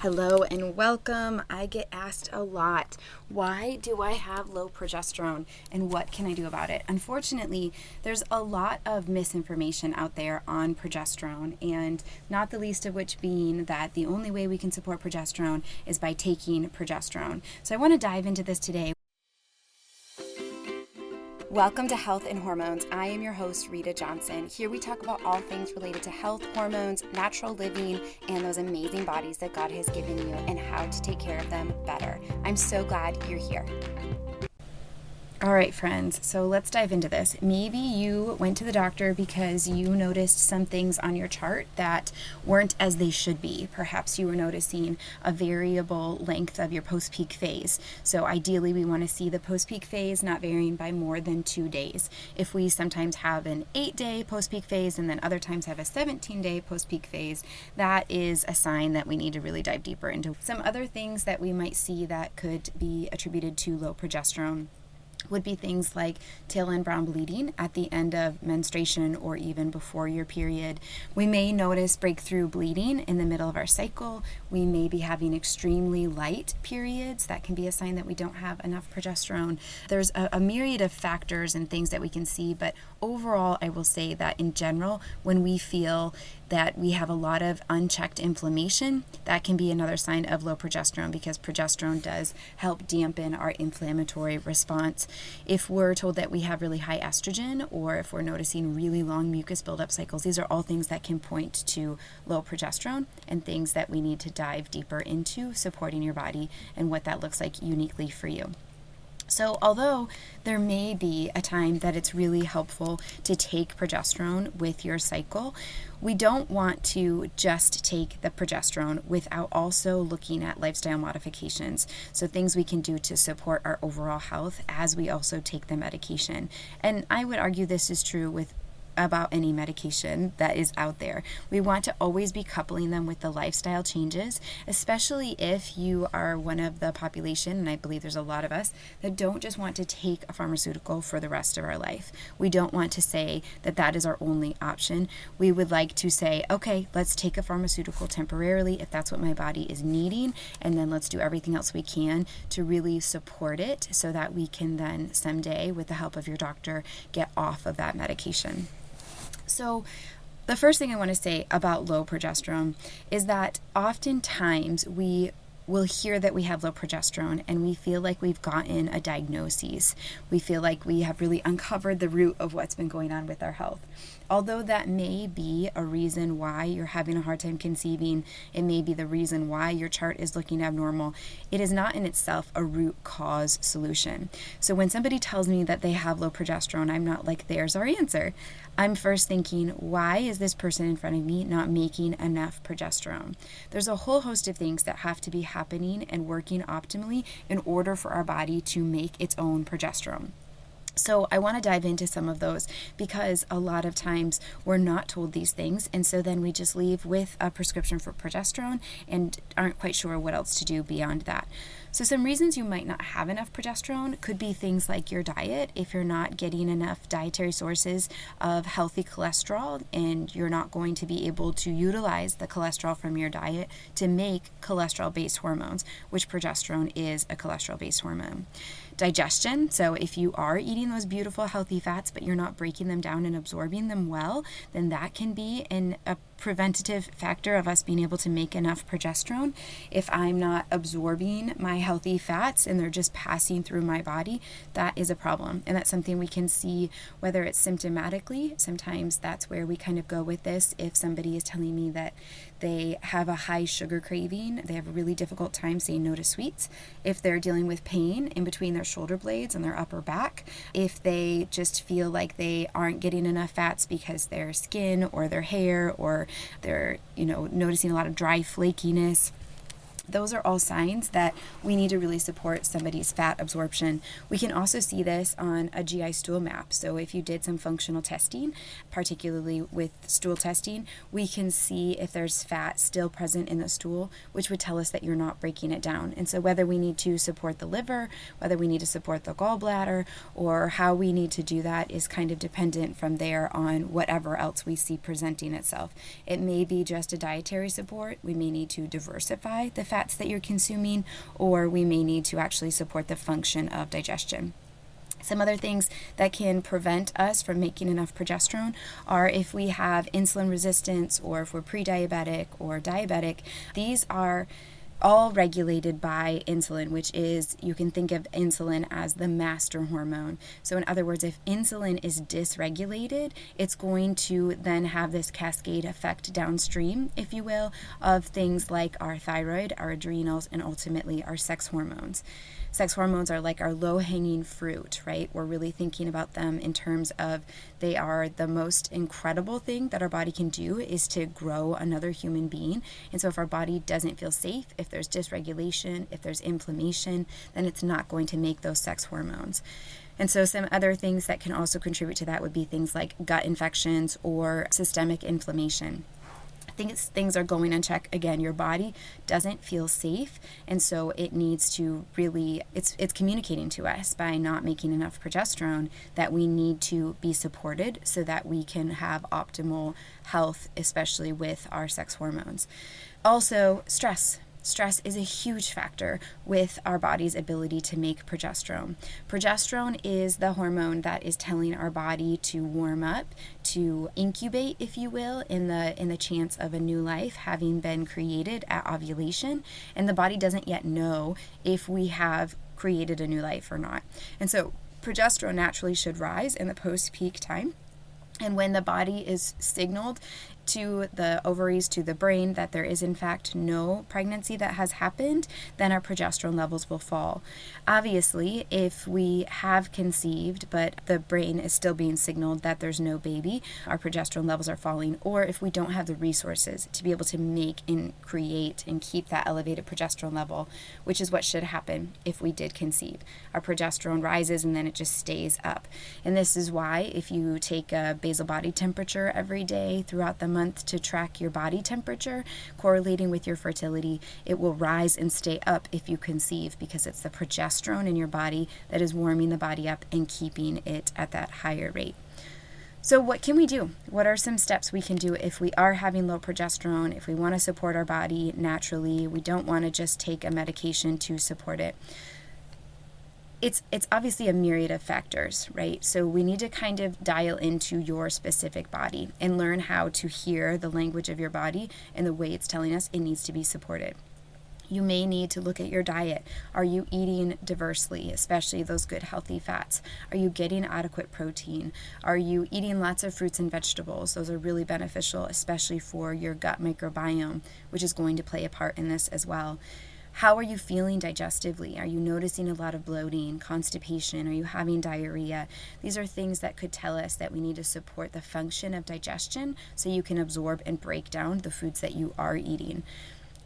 Hello and welcome. I get asked a lot, why do I have low progesterone and what can I do about it? Unfortunately, there's a lot of misinformation out there on progesterone, and not the least of which being that the only way we can support progesterone is by taking progesterone. So I want to dive into this today. Welcome to Health and Hormones. I am your host, Rita Johnson. Here we talk about all things related to health, hormones, natural living, and those amazing bodies that God has given you and how to take care of them better. I'm so glad you're here. All right, friends, so let's dive into this. Maybe you went to the doctor because you noticed some things on your chart that weren't as they should be. Perhaps you were noticing a variable length of your post-peak phase. So ideally, we want to see the post-peak phase not varying by more than 2 days. If we sometimes have an 8-day post-peak phase and then other times have a 17-day post-peak phase, that is a sign that we need to really dive deeper into. Some other things that we might see that could be attributed to low progesterone would be things like tail end brown bleeding at the end of menstruation or even before your period. We may notice breakthrough bleeding in the middle of our cycle. We may be having extremely light periods. That can be a sign that we don't have enough progesterone. There's a myriad of factors and things that we can see, but overall, I will say that in general, when we feel that we have a lot of unchecked inflammation, that can be another sign of low progesterone because progesterone does help dampen our inflammatory response. If we're told that we have really high estrogen or if we're noticing really long mucus buildup cycles, these are all things that can point to low progesterone and things that we need to dive deeper into supporting your body and what that looks like uniquely for you. So although there may be a time that it's really helpful to take progesterone with your cycle, we don't want to just take the progesterone without also looking at lifestyle modifications. So things we can do to support our overall health as we also take the medication. And I would argue this is true with about any medication that is out there. We want to always be coupling them with the lifestyle changes, especially if you are one of the population, and I believe there's a lot of us, that don't just want to take a pharmaceutical for the rest of our life. We don't want to say that that is our only option. We would like to say, okay, let's take a pharmaceutical temporarily if that's what my body is needing, and then let's do everything else we can to really support it so that we can then someday, with the help of your doctor, get off of that medication. So the first thing I want to say about low progesterone is that oftentimes we will hear that we have low progesterone and we feel like we've gotten a diagnosis. We feel like we have really uncovered the root of what's been going on with our health. Although that may be a reason why you're having a hard time conceiving, it may be the reason why your chart is looking abnormal, it is not in itself a root cause solution. So when somebody tells me that they have low progesterone, I'm not like, there's our answer. I'm first thinking, why is this person in front of me not making enough progesterone? There's a whole host of things that have to be happening and working optimally in order for our body to make its own progesterone. So I want to dive into some of those because a lot of times we're not told these things, and so then we just leave with a prescription for progesterone and aren't quite sure what else to do beyond that. So some reasons you might not have enough progesterone could be things like your diet. If you're not getting enough dietary sources of healthy cholesterol and you're not going to be able to utilize the cholesterol from your diet to make cholesterol-based hormones, which progesterone is a cholesterol-based hormone. Digestion, so if you are eating those beautiful healthy fats but you're not breaking them down and absorbing them well, then that can be a preventative factor of us being able to make enough progesterone. If I'm not absorbing my healthy fats and they're just passing through my body, that is a problem. And that's something we can see whether it's symptomatically. Sometimes that's where we kind of go with this. If somebody is telling me that they have a high sugar craving, they have a really difficult time saying no to sweets. If they're dealing with pain in between their shoulder blades and their upper back, if they just feel like they aren't getting enough fats because their skin or their hair or they're, noticing a lot of dry flakiness, those are all signs that we need to really support somebody's fat absorption. We can also see this on a GI stool map. So if you did some functional testing, particularly with stool testing, we can see if there's fat still present in the stool, which would tell us that you're not breaking it down. And so whether we need to support the liver, whether we need to support the gallbladder, or how we need to do that is kind of dependent from there on whatever else we see presenting itself. It may be just a dietary support. We may need to diversify the fats that you're consuming, or we may need to actually support the function of digestion. Some other things that can prevent us from making enough progesterone are if we have insulin resistance, or if we're pre-diabetic or diabetic. These are all regulated by insulin, which is, you can think of insulin as the master hormone. So in other words, if insulin is dysregulated, it's going to then have this cascade effect downstream, if you will, of things like our thyroid, our adrenals, and ultimately our sex hormones. Sex hormones are like our low-hanging fruit, right? We're really thinking about them in terms of they are the most incredible thing that our body can do, is to grow another human being. And so if our body doesn't feel safe, if there's dysregulation, if there's inflammation, then it's not going to make those sex hormones. And so some other things that can also contribute to that would be things like gut infections or systemic inflammation. Things are going unchecked. Again, your body doesn't feel safe, and so it needs to really, it's communicating to us by not making enough progesterone that we need to be supported so that we can have optimal health, especially with our sex hormones. Also, stress. Stress is a huge factor with our body's ability to make progesterone. Progesterone is the hormone that is telling our body to warm up, to incubate, if you will, in the chance of a new life having been created at ovulation. And the body doesn't yet know if we have created a new life or not. And so progesterone naturally should rise in the post-peak time. And when the body is signaled to the ovaries, to the brain, that there is in fact no pregnancy that has happened, then our progesterone levels will fall. Obviously, if we have conceived, but the brain is still being signaled that there's no baby, our progesterone levels are falling. Or if we don't have the resources to be able to make and create and keep that elevated progesterone level, which is what should happen if we did conceive. Our progesterone rises and then it just stays up. And this is why if you take a basal body temperature every day throughout the month to track your body temperature, correlating with your fertility, it will rise and stay up if you conceive, because it's the progesterone in your body that is warming the body up and keeping it at that higher rate. So what can we do? What are some steps we can do if we are having low progesterone, if we want to support our body naturally, we don't want to just take a medication to support it? It's obviously a myriad of factors, right? So we need to kind of dial into your specific body and learn how to hear the language of your body and the way it's telling us it needs to be supported. You may need to look at your diet. Are you eating diversely, especially those good healthy fats? Are you getting adequate protein? Are you eating lots of fruits and vegetables? Those are really beneficial, especially for your gut microbiome, which is going to play a part in this as well. How are you feeling digestively? Are you noticing a lot of bloating, constipation? Are you having diarrhea? These are things that could tell us that we need to support the function of digestion so you can absorb and break down the foods that you are eating.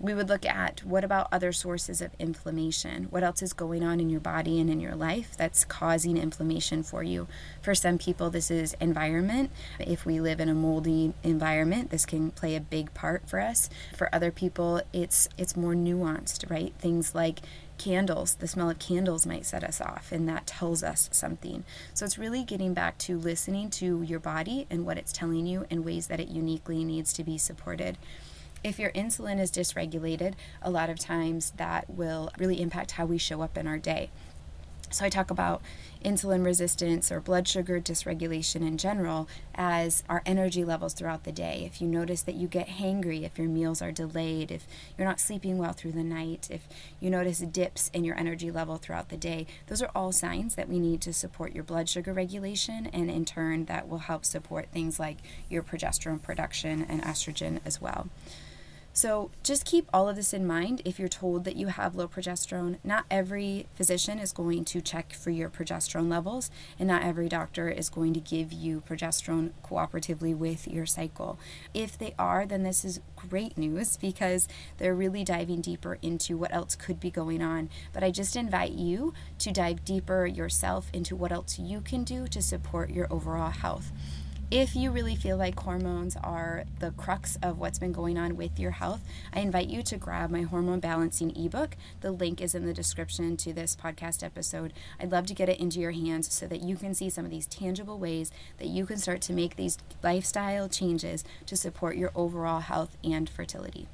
We would look at, what about other sources of inflammation? What else is going on in your body and in your life that's causing inflammation for you? For some people, this is environment. If we live in a moldy environment, this can play a big part for us. For other people, it's more nuanced, right? Things like candles. The smell of candles might set us off, and that tells us something. So it's really getting back to listening to your body and what it's telling you in ways that it uniquely needs to be supported. If your insulin is dysregulated, a lot of times that will really impact how we show up in our day. So I talk about insulin resistance or blood sugar dysregulation in general as our energy levels throughout the day. If you notice that you get hangry, if your meals are delayed, if you're not sleeping well through the night, if you notice dips in your energy level throughout the day, those are all signs that we need to support your blood sugar regulation, and in turn that will help support things like your progesterone production and estrogen as well. So just keep all of this in mind if you're told that you have low progesterone. Not every physician is going to check for your progesterone levels, and not every doctor is going to give you progesterone cooperatively with your cycle. If they are, then this is great news, because they're really diving deeper into what else could be going on. But I just invite you to dive deeper yourself into what else you can do to support your overall health. If you really feel like hormones are the crux of what's been going on with your health, I invite you to grab my hormone balancing ebook. The link is in the description to this podcast episode. I'd love to get it into your hands so that you can see some of these tangible ways that you can start to make these lifestyle changes to support your overall health and fertility.